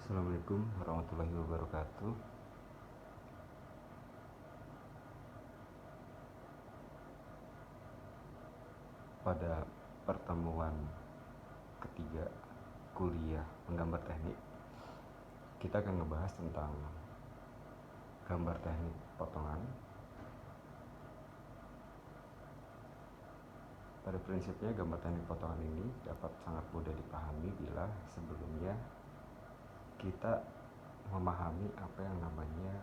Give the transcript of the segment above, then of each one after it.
Assalamualaikum warahmatullahi wabarakatuh. Pada pertemuan ketiga kuliah menggambar teknik, kita akan ngebahas tentang gambar teknik potongan. Pada prinsipnya, gambar teknik potongan ini dapat sangat mudah dipahami bila sebelumnya kita memahami apa yang namanya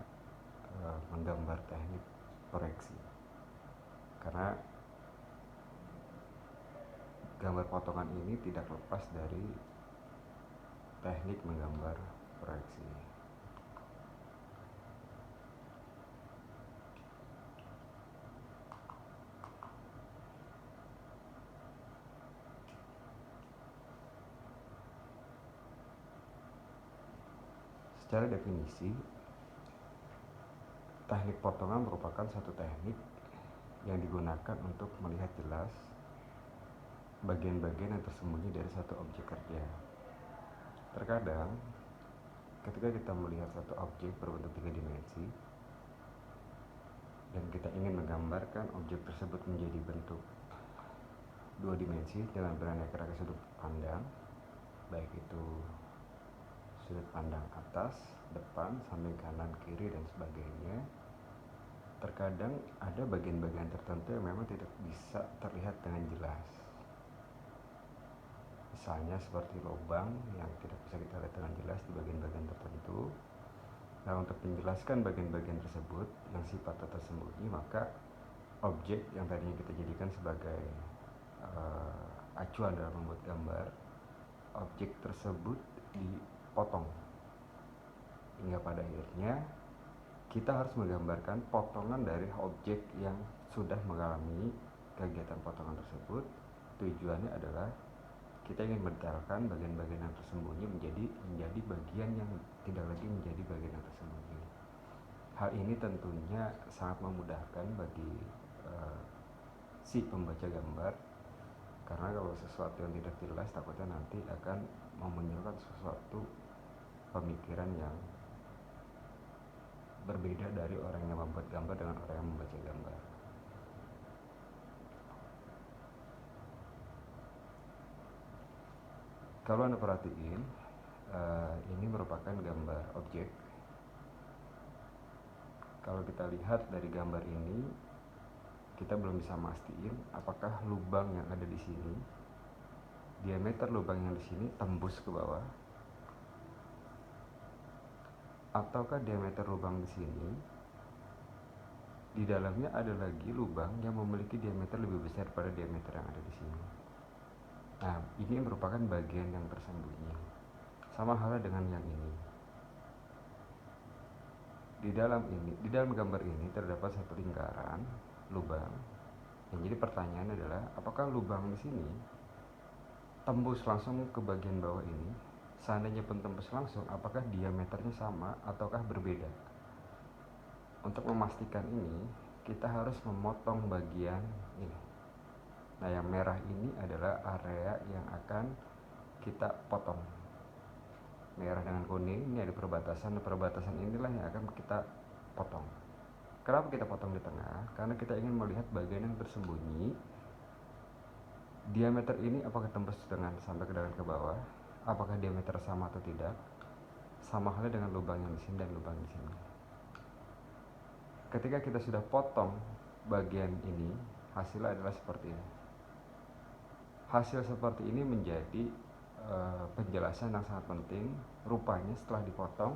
menggambar teknik proyeksi. Karena gambar potongan ini tidak lepas dari teknik menggambar proyeksi. Secara definisi, teknik potongan merupakan satu teknik yang digunakan untuk melihat jelas bagian-bagian yang tersembunyi dari satu objek kerja. Terkadang, ketika kita melihat satu objek berbentuk 3 dimensi dan kita ingin menggambarkan objek tersebut menjadi bentuk 2 dimensi dengan beraneka ragam sudut pandang, baik itu sudut pandang atas, depan, samping kanan, kiri, dan sebagainya. Terkadang ada bagian-bagian tertentu yang memang tidak bisa terlihat dengan jelas. Misalnya seperti lubang yang tidak bisa kita lihat dengan jelas di bagian-bagian tertentu. Nah, untuk menjelaskan bagian-bagian tersebut yang sifatnya tersembunyi, maka objek yang tadinya kita jadikan sebagai acuan dalam membuat gambar, objek tersebut dipotong hingga pada akhirnya kita harus menggambarkan potongan dari objek yang sudah mengalami kegiatan potongan tersebut. Tujuannya adalah kita ingin mendetailkan bagian-bagian yang tersembunyi menjadi bagian yang tidak lagi menjadi bagian yang tersembunyi. Hal ini tentunya sangat memudahkan bagi si pembaca gambar, karena kalau sesuatu yang tidak jelas takutnya nanti akan memunculkan sesuatu pemikiran yang berbeda dari orang yang membuat gambar dengan orang yang membaca gambar. Kalau Anda perhatiin, ini merupakan gambar objek. Kalau kita lihat dari gambar ini, kita belum bisa mastiin apakah lubang yang ada di sini, diameter lubang yang di sini tembus ke bawah, ataukah diameter lubang di sini di dalamnya ada lagi lubang yang memiliki diameter lebih besar pada diameter yang ada di sini. Nah, ini merupakan bagian yang tersembunyi. Sama halnya dengan yang ini. Di dalam gambar ini terdapat satu lingkaran lubang. Yang jadi pertanyaan adalah, apakah lubang di sini tembus langsung ke bagian bawah ini? Seandainya pun tembus langsung, apakah diameternya sama ataukah berbeda? Untuk memastikan ini, kita harus memotong bagian ini. Nah, yang merah ini adalah area yang akan kita potong. Merah dengan kuning, ini ada perbatasan. Perbatasan inilah yang akan kita potong. Kenapa kita potong di tengah? Karena kita ingin melihat bagian yang tersembunyi. Diameter ini apakah tembus sampai ke bawah? Apakah diameter sama atau tidak? Sama halnya dengan lubang yang di sini dan lubang di sini. Ketika kita sudah potong bagian ini, hasilnya adalah seperti ini. Hasil seperti ini menjadi penjelasan yang sangat penting. Rupanya setelah dipotong,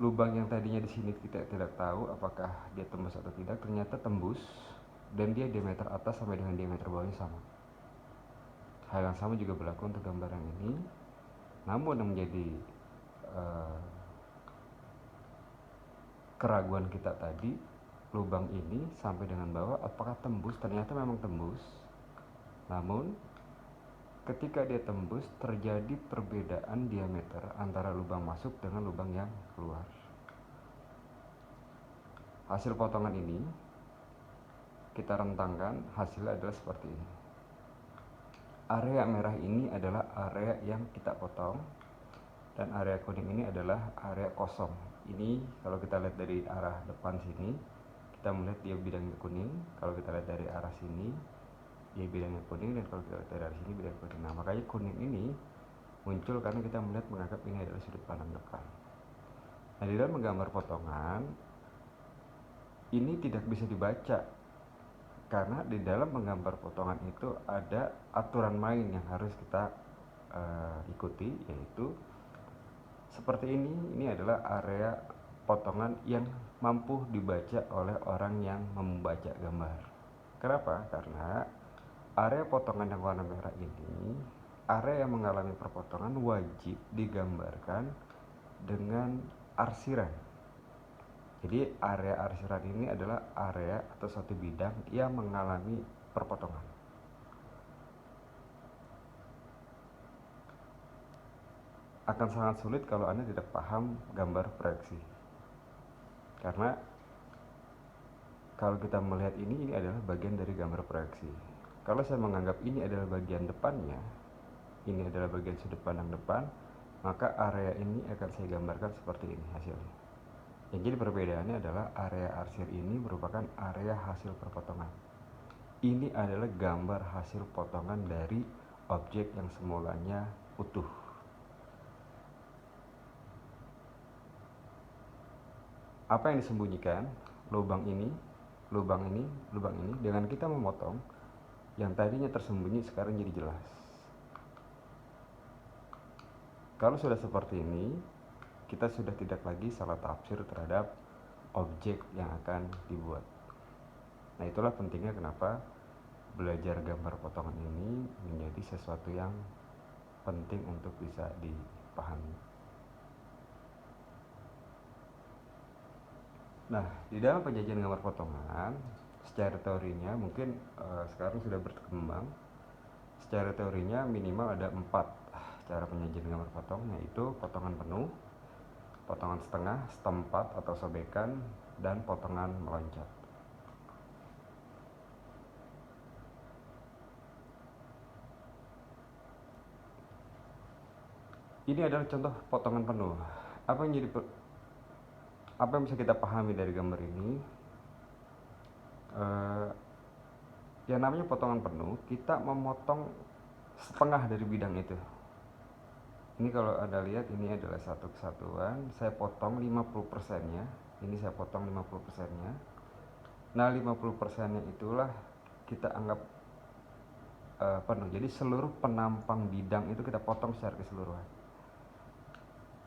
lubang yang tadinya di sini kita tidak tahu apakah dia tembus atau tidak, ternyata tembus, dan dia diameter atas sampai dengan diameter bawahnya sama. Hal yang sama juga berlaku untuk gambaran ini. Namun yang menjadi keraguan kita tadi, lubang ini sampai dengan bawah apakah tembus? Ternyata memang tembus. Namun ketika dia tembus, terjadi perbedaan diameter antara lubang masuk dengan lubang yang keluar. Hasil potongan ini kita rentangkan, hasilnya adalah seperti ini. Area merah ini adalah area yang kita potong. dan area kuning ini adalah area kosong. Ini kalau kita lihat dari arah depan sini, kita melihat dia bidangnya kuning. Kalau kita lihat dari arah sini, dia bidangnya kuning, dan kalau kita lihat dari arah sini bidangnya kuning. Nah, makanya kuning ini muncul karena kita melihat menganggap ini adalah sudut pandang depan. Nah, di dalam menggambar potongan ini tidak bisa dibaca karena di dalam menggambar potongan itu ada aturan main yang harus kita ikuti, yaitu seperti ini adalah area potongan yang mampu dibaca oleh orang yang membaca gambar. Kenapa? Karena area potongan yang warna merah ini, area yang mengalami perpotongan wajib digambarkan dengan arsiran. Jadi area arsiran ini adalah area atau suatu bidang yang mengalami perpotongan. Akan sangat sulit kalau Anda tidak paham gambar proyeksi. Karena kalau kita melihat ini adalah bagian dari gambar proyeksi. Kalau saya menganggap ini adalah bagian depannya, ini adalah bagian sudut pandang depan, maka area ini akan saya gambarkan seperti ini hasilnya. Yang jadi perbedaannya adalah area arsir ini merupakan area hasil perpotongan. Ini adalah gambar hasil potongan dari objek yang semulanya utuh. Apa yang disembunyikan? Lubang ini, lubang ini, lubang ini. Dengan kita memotong, yang tadinya tersembunyi sekarang jadi jelas. Kalau sudah seperti ini, kita sudah tidak lagi salah tafsir terhadap objek yang akan dibuat. Nah, itulah pentingnya kenapa belajar gambar potongan ini menjadi sesuatu yang penting untuk bisa dipahami. Nah, di dalam penyajian gambar potongan, secara teorinya mungkin sekarang sudah berkembang. Secara teorinya minimal ada 4 cara penyajian gambar potong, yaitu potongan penuh, potongan setengah, setempat atau sobekan, dan potongan meloncat. Ini adalah contoh potongan penuh. Apa yang bisa kita pahami dari gambar ini? Yang namanya potongan penuh, kita memotong setengah dari bidang itu. Ini kalau Anda lihat, ini adalah satu kesatuan, saya potong 50%-nya. Ini saya potong 50%-nya. Nah, 50%-nya itulah kita anggap penuh. Jadi seluruh penampang bidang itu kita potong secara keseluruhan.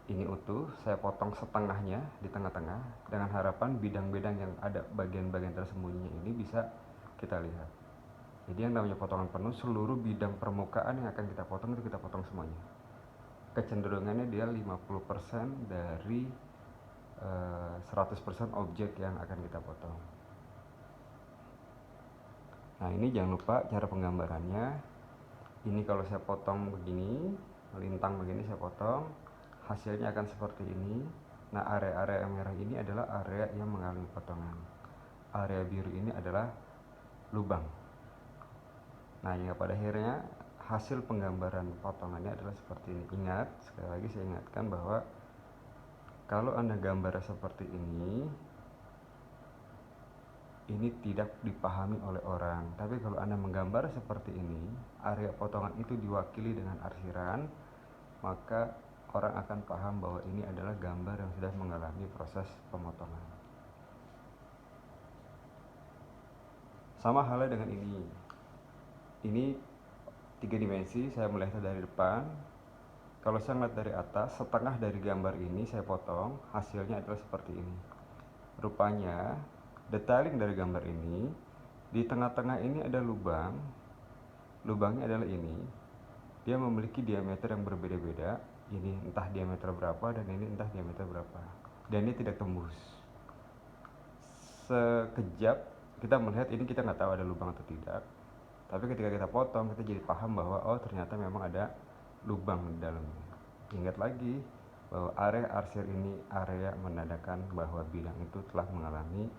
Ini utuh, saya potong setengahnya di tengah-tengah dengan harapan bidang-bidang yang ada bagian-bagian tersembunyi ini bisa kita lihat. Jadi yang namanya potongan penuh, seluruh bidang permukaan yang akan kita potong itu kita potong semuanya. Kecenderungannya dia 50% dari 100% objek yang akan kita potong. Nah, ini jangan lupa cara penggambarannya. Ini kalau saya potong begini, melintang begini saya potong, hasilnya akan seperti ini. Nah, area-area yang merah ini adalah area yang mengalami potongan. Area biru ini adalah lubang. Nah, hingga pada akhirnya hasil penggambaran potongannya adalah seperti ini. Ingat, sekali lagi saya ingatkan bahwa kalau Anda gambar seperti ini tidak dipahami oleh orang. Tapi kalau Anda menggambar seperti ini, area potongan itu diwakili dengan arsiran, maka orang akan paham bahwa ini adalah gambar yang sudah mengalami proses pemotongan. Sama halnya dengan ini. Ini 3 dimensi, saya melihat dari depan. Kalau saya melihat dari atas, setengah dari gambar ini saya potong, hasilnya adalah seperti ini. Rupanya, detailing dari gambar ini, di tengah-tengah ini ada lubang. Lubangnya adalah ini. Dia memiliki diameter yang berbeda-beda. Ini entah diameter berapa dan ini entah diameter berapa. Dan ini tidak tembus. Sekejap kita melihat ini, kita nggak tahu ada lubang atau tidak. Tapi ketika kita potong, kita jadi paham bahwa oh ternyata memang ada lubang di dalamnya. Ingat lagi bahwa area arsir ini area menandakan bahwa bidang itu telah mengalami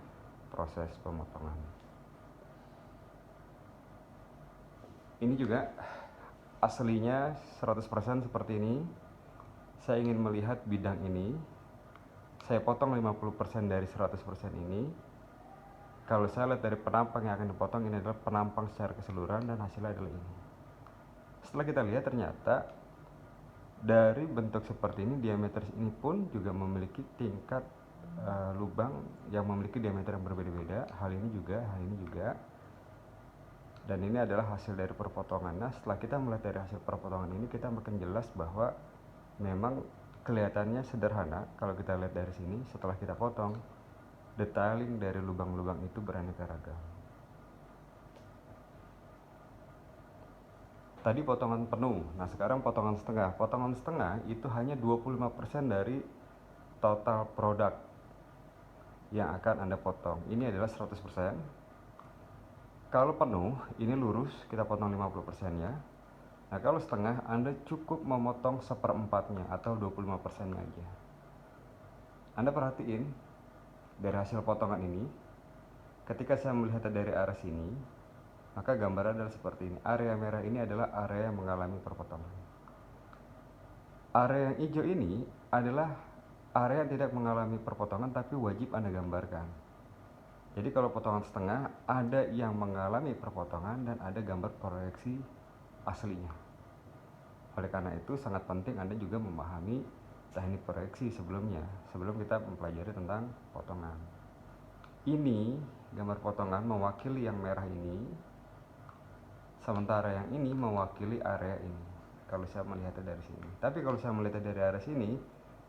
proses pemotongan. Ini juga aslinya 100% seperti ini. saya ingin melihat bidang ini, saya potong 50% dari 100% ini. Kalau saya lihat dari penampang yang akan dipotong, ini adalah penampang secara keseluruhan dan hasilnya adalah ini. Setelah kita lihat, ternyata dari bentuk seperti ini, diameter ini pun juga memiliki tingkat lubang yang memiliki diameter yang berbeda-beda. Hal ini juga. Dan ini adalah hasil dari perpotongan. Nah, setelah kita melihat dari hasil perpotongan ini, kita makin jelas bahwa memang kelihatannya sederhana kalau kita lihat dari sini. Setelah kita potong, detailing dari lubang-lubang itu beraneka ragam. Tadi potongan penuh, nah sekarang potongan setengah. Potongan setengah itu hanya 25% dari total produk yang akan Anda potong. Ini adalah 100%. Kalau penuh, ini lurus, kita potong 50%-nya. Nah, kalau setengah, Anda cukup memotong seperempatnya atau 25%-nya aja. Anda perhatiin dari hasil potongan ini, ketika saya melihat dari arah sini, maka gambaran adalah seperti ini. Area merah ini adalah area yang mengalami perpotongan. Area yang hijau ini adalah area yang tidak mengalami perpotongan tapi wajib Anda gambarkan. Jadi kalau potongan setengah, ada yang mengalami perpotongan dan ada gambar proyeksi aslinya. Oleh karena itu sangat penting Anda juga memahami teknik proyeksi sebelum kita mempelajari tentang potongan. Ini gambar potongan mewakili yang merah ini, sementara yang ini mewakili area ini. Kalau saya melihatnya dari sini. Tapi kalau saya melihatnya dari arah sini,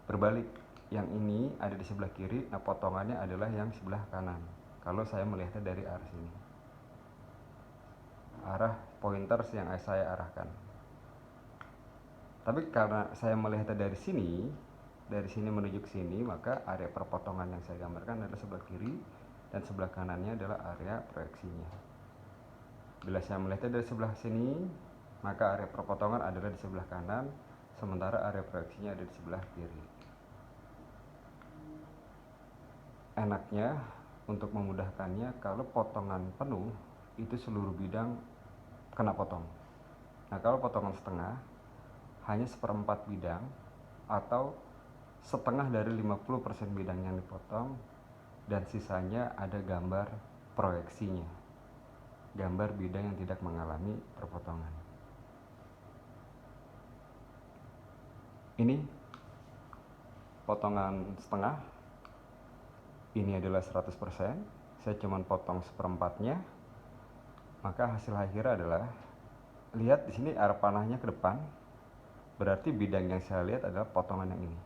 berbalik. Yang ini ada di sebelah kiri, nah potongannya adalah yang sebelah kanan. Kalau saya melihatnya dari arah sini, arah pointers yang saya arahkan. Tapi karena saya melihatnya dari sini menuju ke sini, maka area perpotongan yang saya gambarkan adalah sebelah kiri dan sebelah kanannya adalah area proyeksinya. Bila saya melihatnya dari sebelah sini, maka area perpotongan adalah di sebelah kanan, sementara area proyeksinya ada di sebelah kiri. Enaknya untuk memudahkannya, kalau potongan penuh itu seluruh bidang kena potong. Nah, kalau potongan setengah hanya seperempat bidang atau setengah dari 50% bidang yang dipotong, dan sisanya ada gambar proyeksinya, gambar bidang yang tidak mengalami perpotongan. Ini potongan setengah, ini adalah 100%, saya cuma potong seperempatnya, maka hasil akhir adalah, lihat di sini arah panahnya ke depan, berarti bidang yang saya lihat adalah potongan yang ini.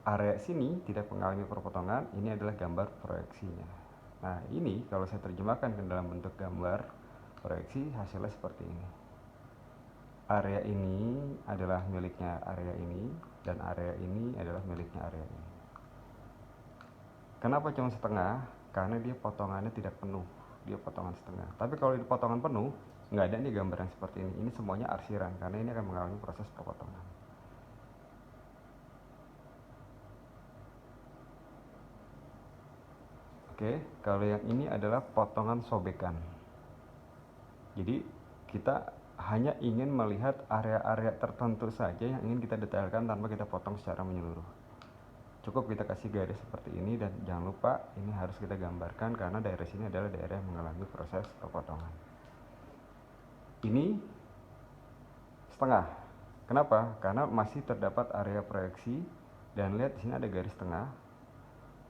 Area sini tidak mengalami perpotongan, ini adalah gambar proyeksinya. Nah, ini kalau saya terjemahkan ke dalam bentuk gambar proyeksi, hasilnya seperti ini. Area ini adalah miliknya area ini, dan area ini adalah miliknya area ini. Kenapa cuma setengah? Karena dia potongannya tidak penuh, dia potongan setengah. Tapi kalau di potongan penuh, nggak ada nih gambar yang seperti ini. Ini semuanya arsiran, karena ini akan mengalami proses perpotongan. Oke, kalau yang ini adalah potongan sobekan. Jadi kita hanya ingin melihat area-area tertentu saja yang ingin kita detailkan tanpa kita potong secara menyeluruh. Cukup kita kasih garis seperti ini, dan jangan lupa ini harus kita gambarkan karena daerah sini adalah daerah yang mengalami proses perpotongan. Ini setengah. Kenapa? Karena masih terdapat area proyeksi, dan lihat di sini ada garis tengah.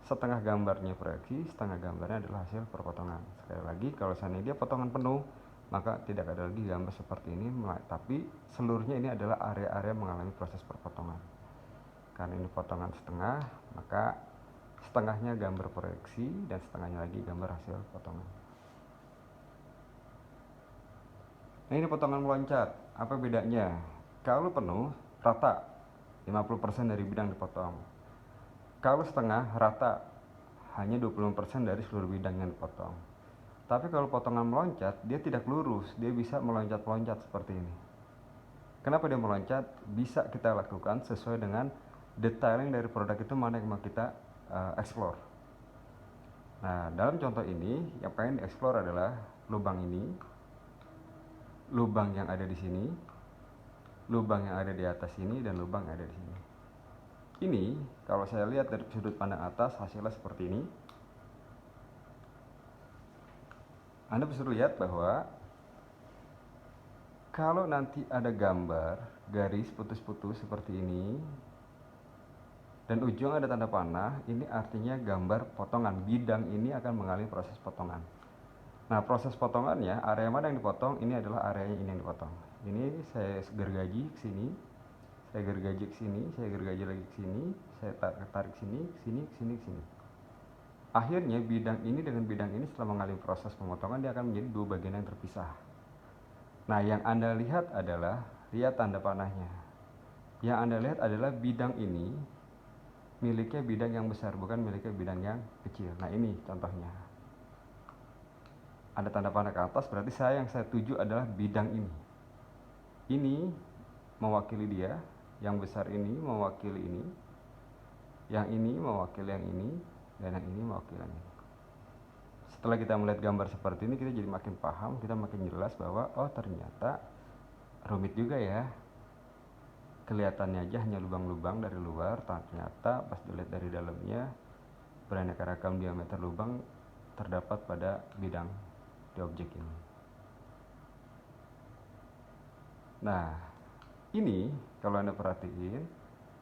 Setengah gambarnya proyeksi, setengah gambarnya adalah hasil perpotongan. Sekali lagi, kalau seandainya dia potongan penuh, maka tidak ada lagi gambar seperti ini, tapi seluruhnya ini adalah area-area mengalami proses perpotongan. Karena ini potongan setengah, maka setengahnya gambar proyeksi dan setengahnya lagi gambar hasil potongan. Nah, ini potongan meloncat. Apa bedanya? Kalau penuh, rata, 50% dari bidang dipotong. Kalau setengah, rata, hanya 25% dari seluruh bidang yang dipotong. Tapi kalau potongan meloncat, dia tidak lurus, dia bisa meloncat-loncat seperti ini. Kenapa dia meloncat? Bisa kita lakukan sesuai dengan detailing dari produk itu mana yang mau kita explore. Nah, dalam contoh ini, yang pengen dieksplor adalah lubang ini. lubang yang ada di sini, lubang yang ada di atas sini, dan lubang yang ada di sini. Ini kalau saya lihat dari sudut pandang atas hasilnya seperti ini. Anda bisa lihat bahwa kalau nanti ada gambar garis putus-putus seperti ini dan ujung ada tanda panah, ini artinya gambar potongan. Bidang ini akan mengalami proses potongan. Nah, proses potongannya, area mana yang dipotong, ini adalah areanya ini yang dipotong. Ini saya gergaji ke sini, saya gergaji ke sini, saya gergaji lagi ke sini, saya tarik sini, sini, sini, sini. Akhirnya bidang ini dengan bidang ini setelah mengalami proses pemotongan, dia akan menjadi dua bagian yang terpisah. Nah, yang Anda lihat adalah, lihat tanda panahnya. Yang Anda lihat adalah bidang ini miliknya bidang yang besar, bukan miliknya bidang yang kecil. Nah, ini contohnya. Ada tanda panah ke atas, berarti yang saya tuju adalah bidang ini. Ini mewakili dia, yang besar ini mewakili ini, yang ini mewakili yang ini, dan yang ini mewakili yang ini. Setelah kita melihat gambar seperti ini, kita jadi makin paham, kita makin jelas bahwa oh ternyata rumit juga ya. Kelihatannya aja hanya lubang-lubang dari luar, ternyata pas dilihat dari dalamnya beraneka ragam diameter lubang terdapat pada bidang di objek ini. Nah, ini kalau Anda perhatiin,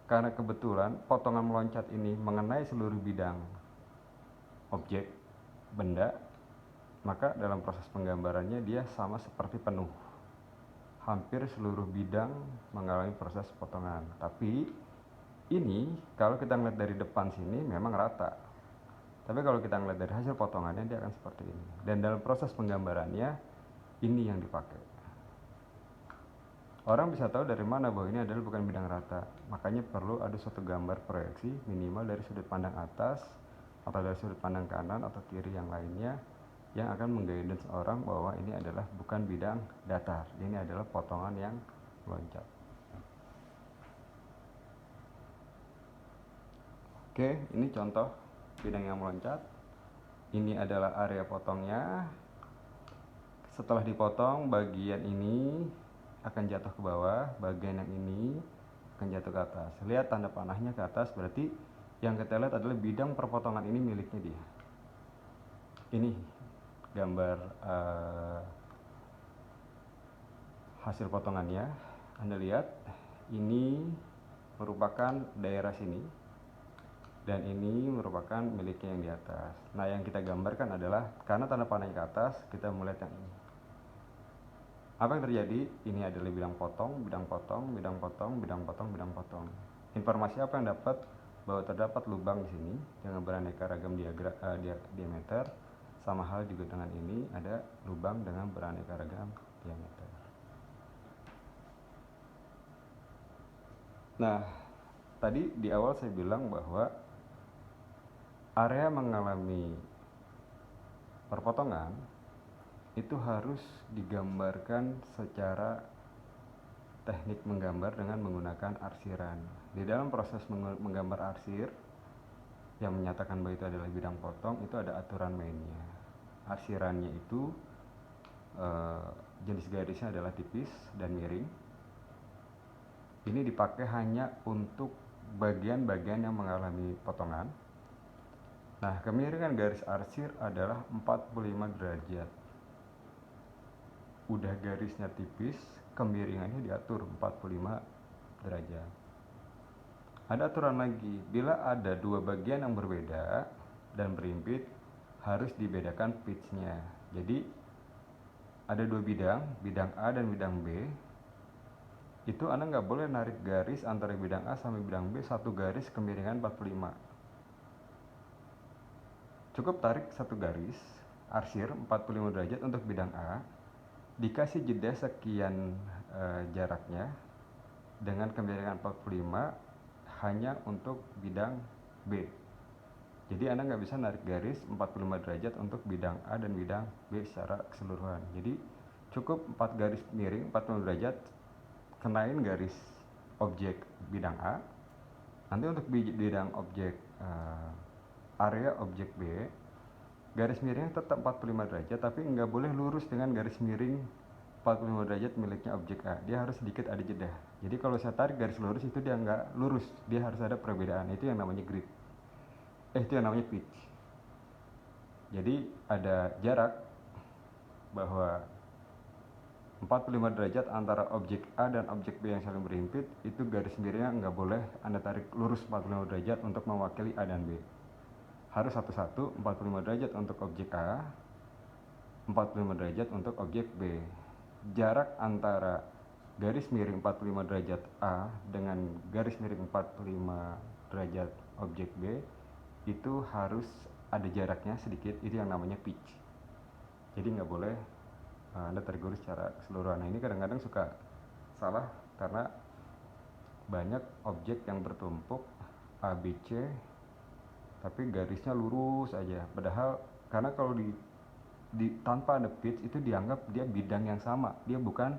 karena kebetulan potongan meloncat ini mengenai seluruh bidang objek benda, maka dalam proses penggambarannya dia sama seperti penuh. Hampir seluruh bidang mengalami proses potongan. Tapi ini kalau kita ngeliat dari depan sini memang rata. Tapi kalau kita ngeliat dari hasil potongannya dia akan seperti ini. Dan dalam proses penggambarannya ini yang dipakai. Orang bisa tahu dari mana bahwa ini adalah bukan bidang rata. Makanya perlu ada suatu gambar proyeksi minimal dari sudut pandang atas atau dari sudut pandang kanan atau kiri yang lainnya yang akan mengguidance orang bahwa ini adalah bukan bidang datar. Ini adalah potongan yang meloncat. Oke, ini contoh bidang yang meloncat. Ini adalah area potongnya. Setelah dipotong, bagian ini akan jatuh ke bawah, bagian yang ini akan jatuh ke atas. Lihat tanda panahnya ke atas, berarti yang kita lihat adalah bidang perpotongan ini miliknya dia. Ini gambar hasil potongannya. Anda lihat, ini merupakan daerah sini dan ini merupakan miliknya yang di atas. Nah, yang kita gambarkan adalah karena tanda panahnya ke atas, kita melihat yang ini. Apa yang terjadi? Ini adalah bidang potong, bidang potong, bidang potong, bidang potong, bidang potong. Informasi apa yang dapat? Bahwa terdapat lubang di sini dengan beraneka ragam diameter. Sama hal juga dengan ini, ada lubang dengan beraneka ragam diameter. Nah, tadi di awal saya bilang bahwa area mengalami perpotongan itu harus digambarkan secara teknik menggambar dengan menggunakan arsiran. Di dalam proses menggambar arsir yang menyatakan bahwa itu adalah bidang potong, itu ada aturan mainnya. Arsirannya itu jenis garisnya adalah tipis dan miring. Ini dipakai hanya untuk bagian-bagian yang mengalami potongan. Nah, kemiringan garis arsir adalah 45 derajat. Udah garisnya tipis, kemiringannya diatur 45 derajat. Ada aturan lagi, bila ada dua bagian yang berbeda dan berimpit, harus dibedakan pitch-nya. Jadi, ada dua bidang, bidang A dan bidang B. Itu Anda nggak boleh narik garis antara bidang A sampai bidang B satu garis kemiringan 45. Cukup tarik satu garis arsir 45 derajat untuk bidang A, dikasih jeda sekian jaraknya dengan kemiringan 45 hanya untuk bidang B. Jadi Anda nggak bisa narik garis 45 derajat untuk bidang A dan bidang B secara keseluruhan. Jadi cukup 4 garis miring 45 derajat, kenain garis objek bidang A. Nanti untuk bidang objek area objek B, garis miringnya tetap 45 derajat, tapi nggak boleh lurus dengan garis miring 45 derajat miliknya objek A, dia harus sedikit ada jeda. Jadi kalau saya tarik garis lurus itu dia nggak lurus, dia harus ada perbedaan. Itu yang namanya grid. Itu yang namanya pitch. Jadi ada jarak bahwa 45 derajat antara objek A dan objek B yang saling berhimpit, itu garis miringnya nggak boleh Anda tarik lurus 45 derajat untuk mewakili A dan B. Harus satu-satu, 45 derajat untuk objek A, 45 derajat untuk objek B. Jarak antara garis miring 45 derajat A dengan garis miring 45 derajat objek B itu harus ada jaraknya sedikit, itu yang namanya pitch. Jadi nggak boleh Anda tarik lurus secara keseluruhan. Nah, ini kadang-kadang suka salah karena banyak objek yang bertumpuk A, B, C, tapi garisnya lurus aja. Padahal karena kalau tanpa ada pitch itu dianggap dia bidang yang sama, dia bukan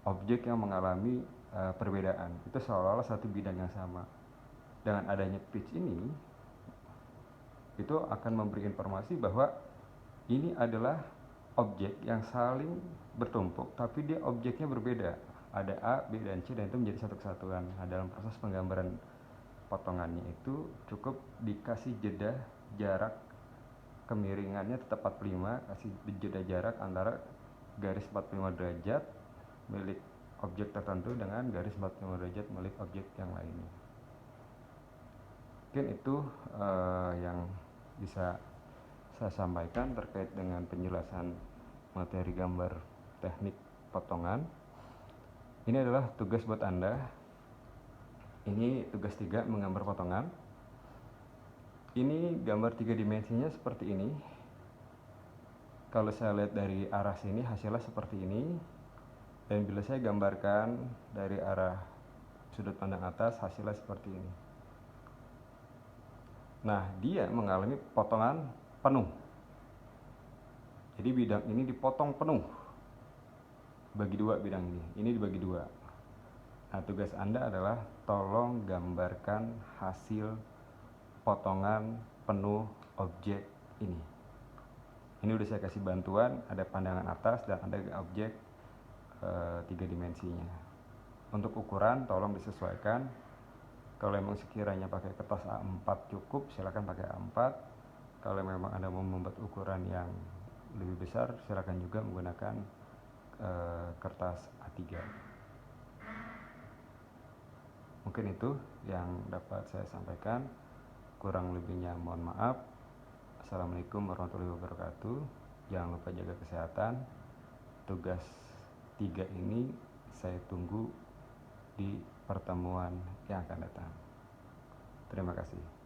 objek yang mengalami perbedaan. Itu seolah-olah satu bidang yang sama. Dengan adanya pitch ini, itu akan memberi informasi bahwa ini adalah objek yang saling bertumpuk, tapi dia objeknya berbeda. Ada A, B, dan C, dan itu menjadi satu kesatuan. Nah, dalam proses penggambaran potongannya itu cukup dikasih jeda jarak kemiringannya tetap 45, kasih jeda jarak antara garis 45 derajat milik objek tertentu dengan garis 45 derajat milik objek yang lainnya. Mungkin itu yang bisa saya sampaikan terkait dengan penjelasan materi gambar teknik potongan. Ini adalah tugas buat Anda. Ini tugas 3, menggambar potongan. Ini gambar 3 dimensinya seperti ini. Kalau saya lihat dari arah sini hasilnya seperti ini. Dan bila saya gambarkan dari arah sudut pandang atas hasilnya seperti ini. Nah, dia mengalami potongan penuh. Jadi bidang ini dipotong penuh. Bagi dua bidang ini dibagi dua. Nah, tugas Anda adalah tolong gambarkan hasil potongan penuh objek ini. Ini udah saya kasih bantuan, ada pandangan atas dan ada objek 3 dimensinya. Untuk ukuran tolong disesuaikan. Kalau memang sekiranya pakai kertas A4 cukup, silakan pakai A4. Kalau memang Anda mau membuat ukuran yang lebih besar, silakan juga menggunakan kertas A3. Mungkin itu yang dapat saya sampaikan. Kurang lebihnya mohon maaf. Assalamualaikum warahmatullahi wabarakatuh. Jangan lupa jaga kesehatan. Tugas 3 ini saya tunggu di pertemuan yang akan datang. Terima kasih.